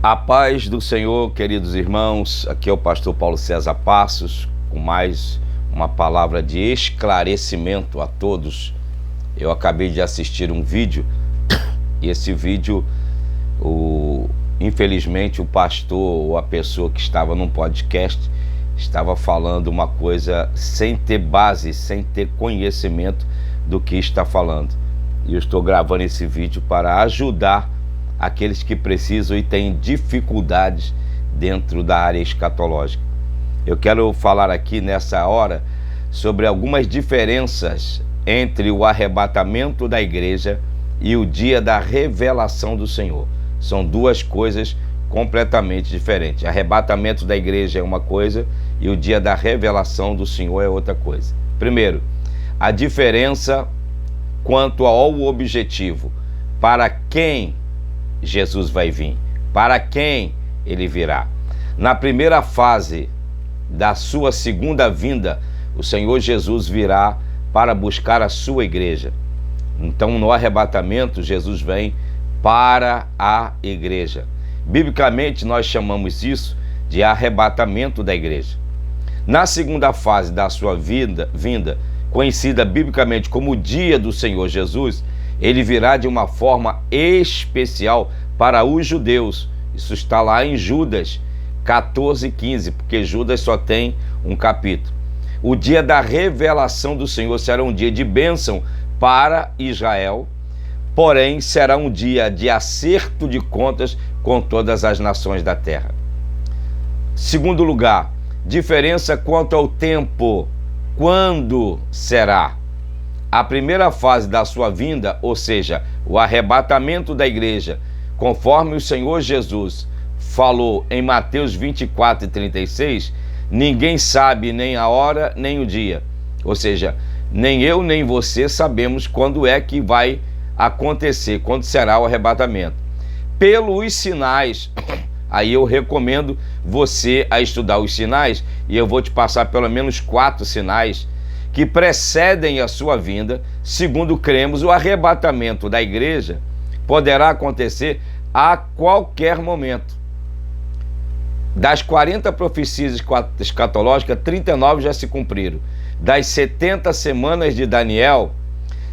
A paz do Senhor, queridos irmãos, aqui é o pastor Paulo César Passos, com mais uma palavra de esclarecimento a todos. Eu acabei de assistir um vídeo, e esse vídeo, infelizmente, o pastor ou a pessoa que estava num podcast estava falando uma coisa sem ter base, sem ter conhecimento do que está falando. E eu estou gravando esse vídeo para ajudar aqueles que precisam e têm dificuldades dentro da área escatológica. Eu quero falar aqui nessa hora sobre algumas diferenças entre o arrebatamento da igreja e o dia da revelação do Senhor. São duas coisas completamente diferentes. Arrebatamento da igreja é uma coisa e o dia da revelação do Senhor é outra coisa. Primeiro, a diferença quanto ao objetivo. Para quem Jesus vai vir? Para quem ele virá? Na primeira fase da sua segunda vinda, o Senhor Jesus virá para buscar a sua igreja. Então, no arrebatamento, Jesus vem para a igreja. Biblicamente, nós chamamos isso de arrebatamento da igreja. Na segunda fase da sua vinda, conhecida biblicamente como o dia do Senhor Jesus, ele virá de uma forma especial para os judeus. Isso está lá em Judas 14:15, porque Judas só tem um capítulo. O dia da revelação do Senhor será um dia de bênção para Israel, porém será um dia de acerto de contas com todas as nações da terra. Segundo lugar, diferença quanto ao tempo. Quando será? A primeira fase da sua vinda, ou seja, o arrebatamento da igreja, conforme o Senhor Jesus falou em Mateus 24:36, ninguém sabe nem a hora nem o dia. Ou seja, nem eu nem você sabemos quando é que vai acontecer, quando será o arrebatamento. Pelos sinais, aí eu recomendo você a estudar os sinais, e eu vou te passar pelo menos 4 sinais que precedem a sua vinda. Segundo cremos, o arrebatamento da igreja poderá acontecer a qualquer momento. Das 40 profecias escatológicas, 39 já se cumpriram. Das 70 semanas de Daniel,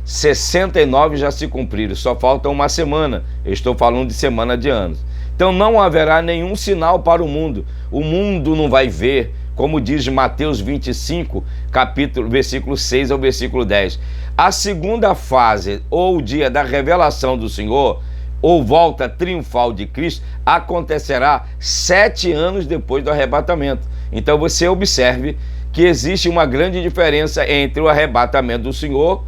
69 já se cumpriram. Só falta uma semana. Eu estou falando de semana de anos. Então não haverá nenhum sinal para o mundo. O mundo não vai ver, como diz Mateus 25, versículo 6 ao versículo 10. A segunda fase, ou o dia da revelação do Senhor, ou volta triunfal de Cristo, acontecerá 7 anos depois do arrebatamento. Então você observe que existe uma grande diferença entre o arrebatamento do Senhor,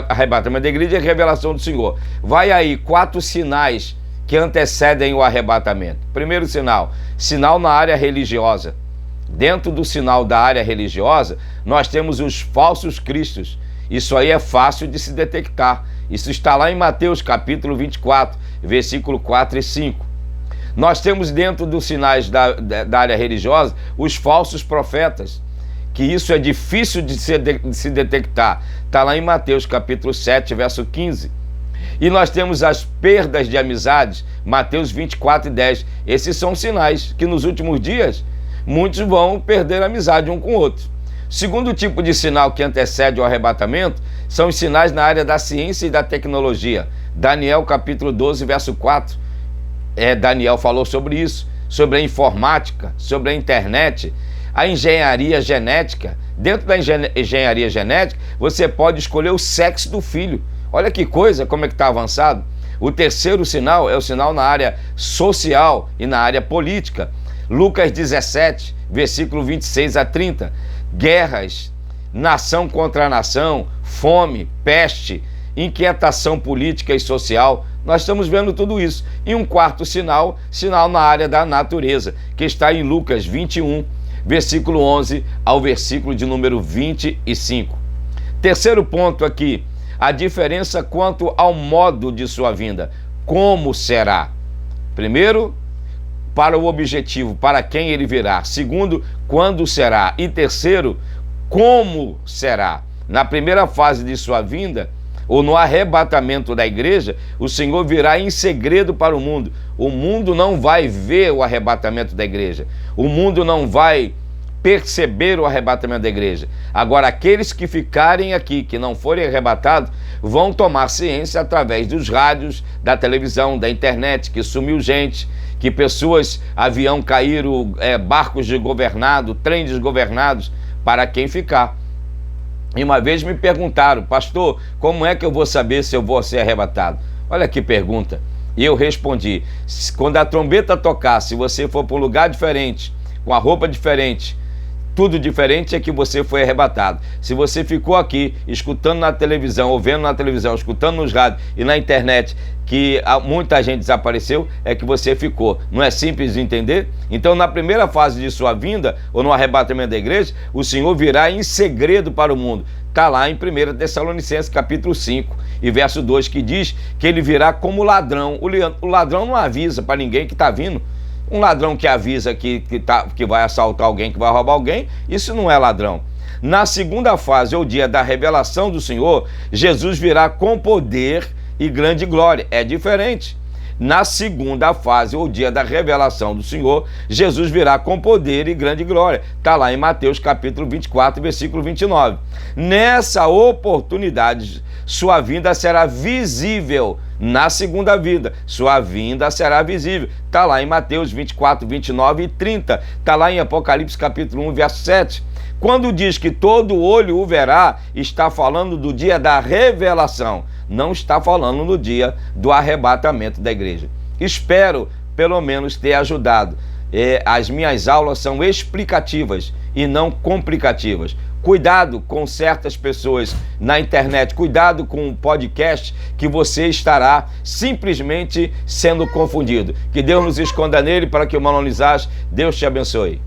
arrebatamento da igreja e a revelação do Senhor. Vai aí 4 sinais que antecedem o arrebatamento. Primeiro sinal, sinal na área religiosa. Dentro do sinal da área religiosa, nós temos os falsos cristos. Isso aí é fácil de se detectar. Isso está lá em Mateus capítulo 24, versículo 4 e 5. Nós temos dentro dos sinais da área religiosa os falsos profetas, que isso é difícil de se detectar. Está lá em Mateus capítulo 7, verso 15. E nós temos as perdas de amizades, Mateus 24 e 10. Esses são sinais que nos últimos dias muitos vão perder a amizade um com o outro. Segundo tipo de sinal que antecede o arrebatamento são os sinais na área da ciência e da tecnologia. Daniel capítulo 12, verso 4. Daniel falou sobre isso, sobre a informática, sobre a internet, a engenharia genética. Dentro da engenharia genética, você pode escolher o sexo do filho. Olha que coisa, como é que está avançado. O terceiro sinal é o sinal na área social e na área política. Lucas 17, versículo 26 a 30. Guerras, nação contra nação, fome, peste, inquietação política e social. Nós estamos vendo tudo isso. E um quarto sinal, sinal na área da natureza, que está em Lucas 21, versículo 11 ao versículo de número 25. Terceiro ponto aqui, a diferença quanto ao modo de sua vinda. Como será? Primeiro, para o objetivo, para quem ele virá. Segundo, quando será. E terceiro, como será. Na primeira fase de sua vinda, ou no arrebatamento da igreja, o Senhor virá em segredo para o mundo. O mundo não vai ver o arrebatamento da igreja. O mundo não vai perceber o arrebatamento da igreja. Agora, aqueles que ficarem aqui, que não forem arrebatados, vão tomar ciência através dos rádios, da televisão, da internet, que sumiu gente, que pessoas, avião caíram, barcos desgovernados, trens desgovernados, para quem ficar. E uma vez me perguntaram: pastor, como é que eu vou saber se eu vou ser arrebatado? Olha que pergunta. E eu respondi: quando a trombeta tocar, se você for para um lugar diferente, com a roupa diferente, tudo diferente, é que você foi arrebatado. Se você ficou aqui escutando na televisão, ou vendo na televisão, escutando nos rádios e na internet que muita gente desapareceu, é que você ficou. Não é simples de entender? Então, na primeira fase de sua vinda, ou no arrebatamento da igreja, o Senhor virá em segredo para o mundo. Está lá em 1 Tessalonicenses capítulo 5 e verso 2, que diz que ele virá como ladrão. O ladrão não avisa para ninguém que está vindo. Um ladrão que avisa que vai assaltar alguém, que vai roubar alguém, isso não é ladrão. Na segunda fase, ou dia da revelação do Senhor, Jesus virá com poder e grande glória. É diferente. Na segunda fase, ou dia da revelação do Senhor, Jesus virá com poder e grande glória. Está lá em Mateus capítulo 24, versículo 29. Nessa oportunidade, sua vinda será visível. Na segunda vida, sua vinda será visível. Está lá em Mateus 24, 29 e 30. Está lá em Apocalipse capítulo 1, verso 7. Quando diz que todo olho o verá, está falando do dia da revelação. Não está falando no dia do arrebatamento da igreja. Espero, pelo menos, ter ajudado. As minhas aulas são explicativas e não complicativas. Cuidado com certas pessoas na internet, cuidado com o podcast, que você estará simplesmente sendo confundido. Que Deus nos esconda nele para que o mal não lhes ache. Deus te abençoe.